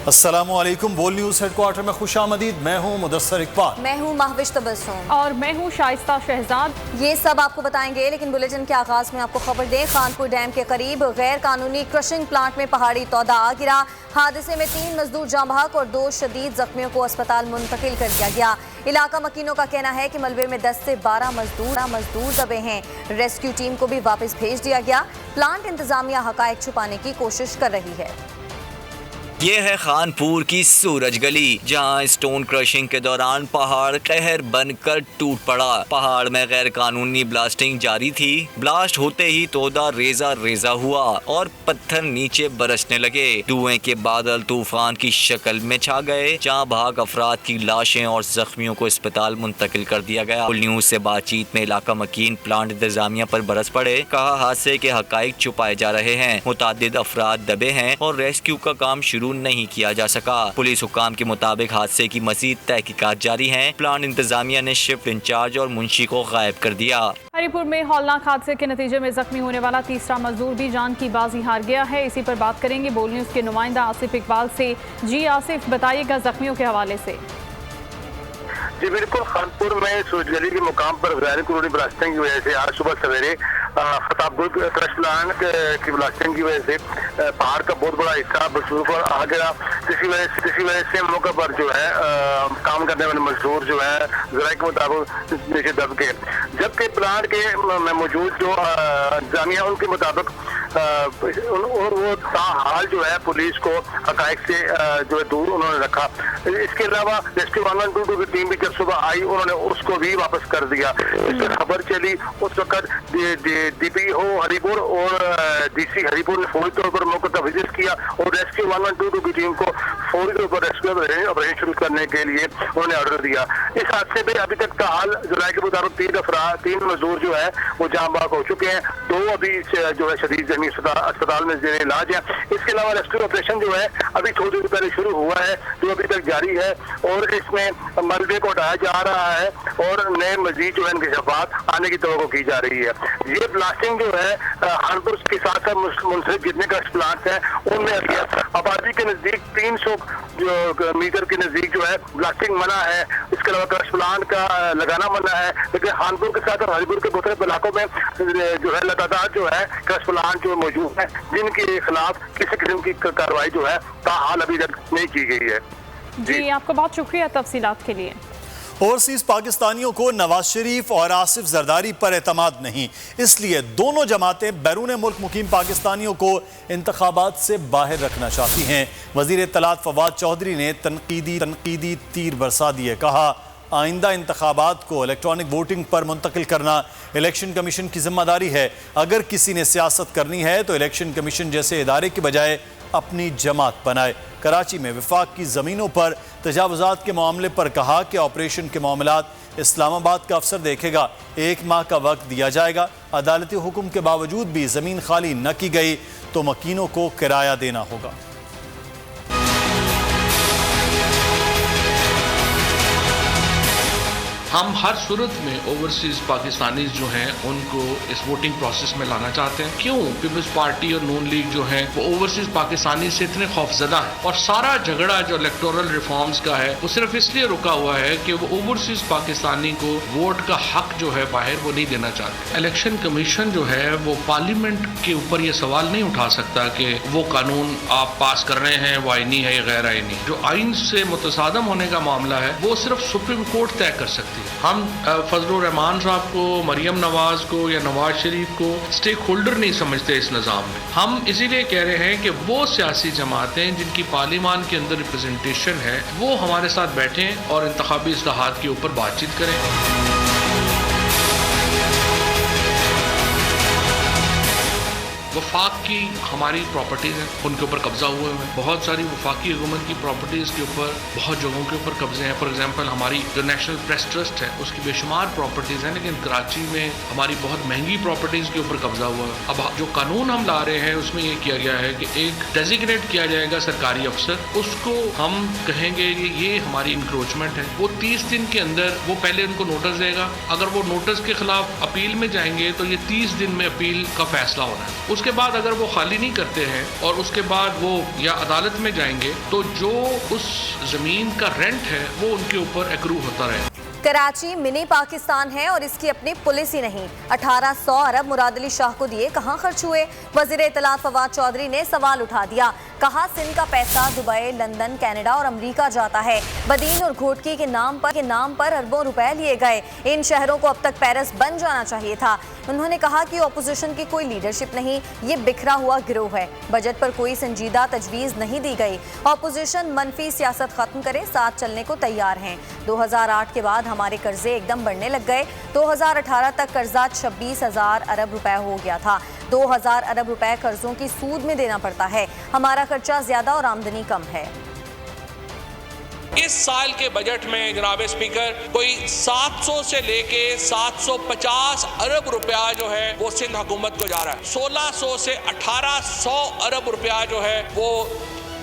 अस्सलामुअलैकुम। बोल news headquarter में खुशामदीद। मैं हूँ मुदस्सर इकबाल। मैं हूँ महविश तबस्सुम और मैं हूँ शाइस्ता शहजाद। ये सब आपको बताएंगे, लेकिन बुलेटिन के आगाज में आपको खबर दें। खानपुर डैम के करीब गैर कानूनी क्रशिंग प्लांट में पहाड़ी तौदा आ गिरा। हादसे में 3 मजदूर जाँ बहक और 2 शदीद जख्मियों को अस्पताल मुंतकिल कर दिया गया। इलाका मकीनों का कहना है कि मलबे में 10 से 12 मजदूर दबे हैं। रेस्क्यू टीम को भी वापस भेज दिया गया। प्लांट इंतजामिया हकायक छुपाने की कोशिश कर रही है। ये है खानपुर की सूरज गली, जहां स्टोन क्रशिंग के दौरान पहाड़ कहर बनकर टूट पड़ा। पहाड़ में गैर कानूनी ब्लास्टिंग जारी थी। ब्लास्ट होते ही तोदा रेजा रेजा हुआ और पत्थर नीचे बरसने लगे। धुएं के बादल तूफान की शक्ल में छा गए। जहां भाग अफराद की लाशें और जख्मियों को अस्पताल मुंतकिल कर दिया गया। बुल न्यूज से बातचीत में इलाका मकीन प्लांट इंतजामिया पर बरस पड़े। कहा हादसे के हकाइक छुपाए जा रहे हैं। मुतादिद अफराद दबे हैं और रेस्क्यू का काम शुरू नहीं किया जा सका। पुलिस हुकाम के मुताबिक हादसे की मजीद तहकीकात जारी हैं। प्लांट इंतजामिया ने शिफ्ट इंचार्ज और मुंशी को गायब कर दिया। हरिपुर में हौलनाक हादसे के नतीजे में जख्मी होने वाला तीसरा मजदूर भी जान की बाजी हार गया है। इसी पर बात करेंगे बोल न्यूज के नुमाइंदा आसिफ इकबाल से। जी आसिफ, बताइएगा जख्मियों के हवाले से। जी बिल्कुल, खानपुर में सूरज गली के मुकाम पर गैर कानूनी ब्लास्टिंग की वजह से आज सुबह सवेरे खताबुल क्रश प्लांट की ब्लास्टिंग की वजह से पहाड़ का बहुत बड़ा हिस्सा बचूर पर आ गया। इसी वजह से मौके पर जो है काम करने वाले मजदूर जो है जराये के मुताबिक नीचे दब गए। जबकि प्लांट के में मौजूद जो इंतजामिया उनके मुताबिक और वो ताहाल जो है पुलिस को हकायक से जो है दूर उन्होंने रखा। इसके अलावा रेस्क्यू 112 की टीम भी जब सुबह आई उन्होंने उसको भी वापस कर दिया। इससे खबर चली उस वक्त DPO हरिपुर और DC हरिपुर ने फौरी तौर पर मौके पर विजिट किया और रेस्क्यू 112 की टीम को फौरी तौर पर रेस्क्यू ऑपरेशन शुरू करने के लिए उन्होंने ऑर्डर दिया। इस हादसे में अभी तक ताहाल जराये के मुताबिक 3 मजदूर जो है वो जाँ बहक हो चुके हैं। 2 अभी जो है शदीद जख्मी अस्पताल में जेर इलाज है। इसके अलावा रेस्क्यू ऑपरेशन जो है अभी थोड़ी देर पहले शुरू हुआ है, जो अभी तक जारी है और इसमें मलबे को हटाया जा रहा है और नए मजीद जो है इंकशाफात आने की तवक्को की जा रही है। ये ब्लास्टिंग जो है खानपुर के साथ साथ मुंसलिक जितने क्रश प्लांट हैं उनमें आबादी के नजदीक 300 मीटर के नजदीक जो है ब्लास्टिंग मना है। इसके अलावा क्रश प्लांट का लगाना मना है। लेकिन खानपुर के साथ और हरिपुर के बहुत इलाकों में जो है लगातार जो है क्रश प्लांट जो मौजूद है जिनके खिलाफ किसी किस्म की कार्रवाई जो है ताहाल अभी तक नहीं की गई है। जी आपका बहुत शुक्रिया तफसीलात के लिए। ओवरसीज पाकिस्तानियों को नवाज शरीफ और आसिफ जरदारी पर एतमाद नहीं, इसलिए दोनों जमातें बैरून मुल्क मुकीम पाकिस्तानियों को इंतखाबात से बाहर रखना चाहती हैं। वजीर इत्तलात फवाद चौधरी ने तनकीदी तीर बरसा दिए। कहा आइंदा इंतखाबात को इलेक्ट्रॉनिक वोटिंग पर मुंतकिल करना इलेक्शन कमीशन की जिम्मेदारी है। अगर किसी ने सियासत करनी है तो इलेक्शन कमीशन जैसे इदारे की बजाय अपनी जमात बनाए। कराची में विफाक की ज़मीनों पर तजावुज़ात के मामले पर कहा कि ऑपरेशन के मामलात इस्लामाबाद का अफसर देखेगा। 1 माह का वक्त दिया जाएगा। अदालती हुक्म के बावजूद भी ज़मीन खाली न की गई तो मकीनों को किराया देना होगा। हम हर सूरत में ओवरसीज पाकिस्तानी जो हैं उनको इस वोटिंग प्रोसेस में लाना चाहते हैं। क्यों? पीपल्स पार्टी और नून लीग जो है वो ओवरसीज पाकिस्तानी से इतने खौफजदा है और सारा झगड़ा जो इलेक्टोरल रिफॉर्म्स का है वो सिर्फ इसलिए रुका हुआ है कि वो ओवरसीज पाकिस्तानी को वोट का हक जो है बाहर वो नहीं देना चाहते। इलेक्शन कमीशन जो है वो पार्लियामेंट के ऊपर ये सवाल नहीं उठा सकता कि वो कानून आप पास कर रहे हैं वो आईनी है या गैर आईनी। जो आइन से मुतसादम होने का मामला है वो सिर्फ सुप्रीम कोर्ट तय कर सकती है। हम फजलुर रहमान साहब को, मरियम नवाज को या नवाज शरीफ को स्टेक होल्डर नहीं समझते इस निज़ाम में। हम इसीलिए कह रहे हैं कि वो सियासी जमातें जिनकी पार्लियामान के अंदर रिप्रेजेंटेशन है वो हमारे साथ बैठें और इंतखाबी इस्लाहात के ऊपर बातचीत करें। वफाक की हमारी प्रॉपर्टीज़ हैं उनके ऊपर कब्जा हुए हैं। बहुत सारी वफाकी हुकूमत की प्रॉपर्टीज़ के ऊपर बहुत जगहों के ऊपर कब्जे हैं। फॉर एग्जांपल हमारी जो नेशनल प्रेस ट्रस्ट है उसकी बेशुमार प्रॉपर्टीज़ हैं, लेकिन कराची में हमारी बहुत महंगी प्रॉपर्टीज़ के ऊपर कब्जा हुआ है। अब जो कानून हम ला रहे हैं उसमें ये किया गया है कि एक डेजिग्नेट किया जाएगा सरकारी अफसर, उसको हम कहेंगे कि ये हमारी इंक्रोचमेंट है। वो 30 दिन के अंदर वो पहले उनको नोटिस देगा। अगर वो नोटिस के खिलाफ अपील में जाएंगे तो ये 30 दिन में अपील का फैसला होना है। उसके बाद अगर वो खाली नहीं करते हैं और उसके बाद वो या अदालत में जाएंगे तो जो उस जमीन का रेंट है वो उनके ऊपर एक्रू होता रहे। कराची मिनी पाकिस्तान है और इसकी अपनी पुलिस ही नहीं। 1800 अरब मुराद अली शाह को दिए, कहां खर्च हुए? वजीर इत्तलात फवाद चौधरी ने सवाल उठा दिया। कहा सिंध का पैसा दुबई, लंदन, कनाडा और अमेरिका जाता है। बदीन और घोटकी के नाम पर अरबों रुपए लिए गए। इन शहरों को अब तक पेरिस बन जाना चाहिए था। उन्होंने कहा कि ऑपोजिशन की कोई लीडरशिप नहीं, ये बिखरा हुआ गिरोह है। बजट पर कोई संजीदा तजवीज़ नहीं दी गई। ऑपोजिशन मनफी सियासत खत्म करे, साथ चलने को तैयार हैं। 2008 के बाद हमारे कर्जे एकदम बढ़ने लग गए। 2018 तक कर्जा 26,000 अरब रुपए हो गया था। 2,000 अरब रुपए कर्जों की सूद में देना पड़ता है। हमारा खर्चा ज्यादा और आमदनी कम है। इस साल के बजट में जनाब स्पीकर कोई 700 से लेके 750 अरब रुपया जो है वो सिंध हुकूमत को जा रहा है। 1600 से 1800 अरब रुपया जो है वो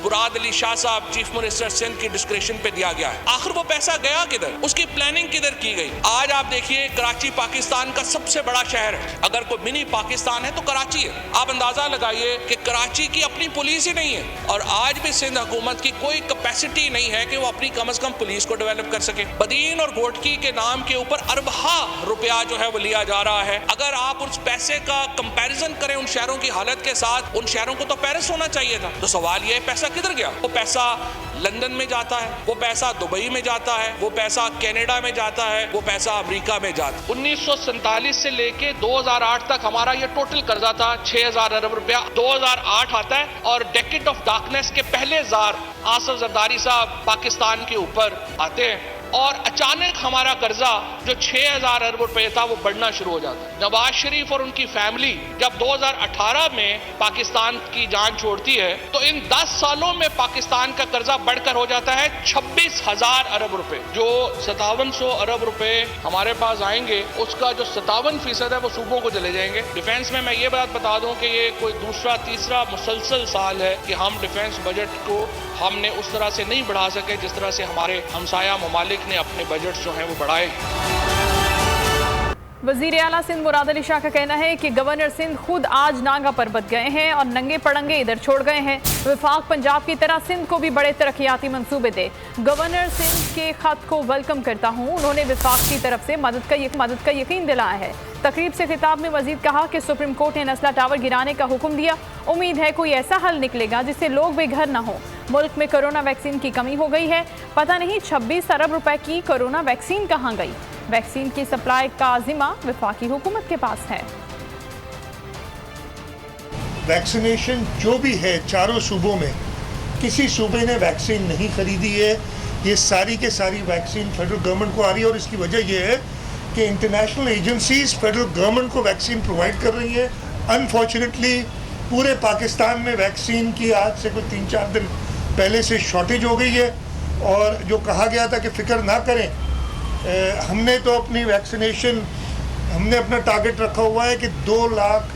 मुराद अली शाह साहब चीफ मिनिस्टर सिंध की डिस्क्रिप्शन पे दिया गया है। आखिर वो पैसा गया किधर? उसकी प्लानिंग किधर की गई? आज आप देखिए कराची पाकिस्तान का सबसे बड़ा शहर है। अगर कोई मिनी पाकिस्तान है तो कराची है। आप अंदाजा लगाइए कि कराची की अपनी पुलिस ही नहीं है और आज भी सिंध हुकूमत की कोई कैपेसिटी नहीं है कि वो अपनी कम से कम पुलिस को डेवलप कर सके। बदीन और घोटकी के नाम के ऊपर अरबा रुपया जो है वो लिया जा रहा है। अगर आप उस पैसे का कंपैरिजन करें उन शहरों की हालत के साथ, उन शहरों को तो पेरिस होना चाहिए था। तो सवाल ये पैसा किधर गया? वो पैसा लंदन में जाता है, वो पैसा दुबई में जाता है, वो पैसा कनाडा में जाता है, वो पैसा अमेरिका में जाता है। 1947 से लेके 2008 तक हमारा ये टोटल कर्जा था 6,000 अरब रुपया। 2008 आता है और डेकेड ऑफ डार्कनेस के पहले जार आसिफ जरदारी साहब पाकिस्तान के ऊपर आते हैं और अचानक हमारा कर्जा जो 6,000 अरब रुपए था वो बढ़ना शुरू हो जाता है। नवाज शरीफ और उनकी फैमिली जब 2018 में पाकिस्तान की जान छोड़ती है तो इन 10 सालों में पाकिस्तान का कर्जा बढ़कर हो जाता है 26,000 अरब रुपए। जो 5700 अरब रुपए हमारे पास आएंगे उसका जो 57% है वो सूबों को चले जाएंगे। डिफेंस में मैं ये बात बता दूं कि ये कोई दूसरा तीसरा मुसलसल साल है कि हम डिफेंस बजट को हमने उस तरह से नहीं बढ़ा सके जिस तरह से हमारे हमसाया ममालिक ने अपने बजट जो हैं वो बढ़ाए। वजीर आला सिंध मुराद अली शाह का कहना है कि गवर्नर सिंध खुद आज नागा परबत गए हैं और नंगे पड़ंगे इधर छोड़ गए हैं। विफाक पंजाब की तरह सिंध को भी बड़े तरक्याती मंसूबे दे। गवर्नर सिंध के खत को वेलकम करता हूँ। उन्होंने विफाक की तरफ से मदद का यकीन दिलाया है। तकरीब से खिताब में मजीद कहा कि सुप्रीम कोर्ट ने नस्ला टावर गिराने का हुक्म दिया। उम्मीद है कोई ऐसा हल निकलेगा जिससे लोग बेघर न हो। मुल्क में कोरोना वैक्सीन की कमी हो गई है। पता नहीं 26 अरब रुपए की कोरोना वैक्सीन कहाँ गई। वैक्सीन की सप्लाई का जिम्मा वफाकी हुकूमत के पास है। वैक्सीनेशन जो भी है चारों सूबों में, किसी सूबे ने वैक्सीन नहीं खरीदी है। ये सारी के सारी वैक्सीन फेडरल गवर्नमेंट को आ रही है और इसकी वजह यह है कि इंटरनेशनल एजेंसीज फेडरल गवर्नमेंट को वैक्सीन प्रोवाइड कर रही है। अनफॉर्चुनेटली पूरे पाकिस्तान में वैक्सीन की आज से कोई 3-4 दिन पहले से शॉर्टेज हो गई है और जो कहा गया था कि फिक्र ना करें, हमने तो अपनी वैक्सीनेशन हमने अपना टारगेट रखा हुआ है कि 2 लाख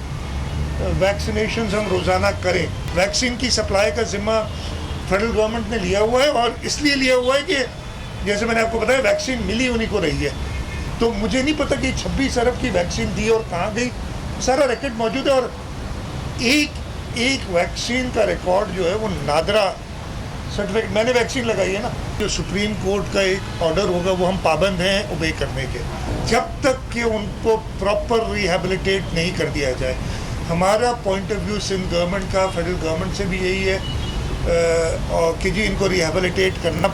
वैक्सीनेशन हम रोज़ाना करें। वैक्सीन की सप्लाई का जिम्मा फेडरल गवर्नमेंट ने लिया हुआ है और इसलिए लिया हुआ है कि जैसे मैंने आपको बताया वैक्सीन मिली उन्हीं को रही है। तो मुझे नहीं पता कि 26 अरब की वैक्सीन दी और कहाँ गई, सारा रिकॉर्ड मौजूद है और एक वैक्सीन का रिकॉर्ड जो है वो नादरा सर्टिफिकेट मैंने वैक्सीन लगाई है ना। जो सुप्रीम कोर्ट का एक ऑर्डर होगा वो हम पाबंद हैं ओबे करने के, जब तक कि उनको प्रॉपर रिहेबिलिटेट नहीं कर दिया जाए। हमारा point of view Sindh government का फेडरल गवर्नमेंट से भी यही है कि जी इनको रिहेबिलिटेट करना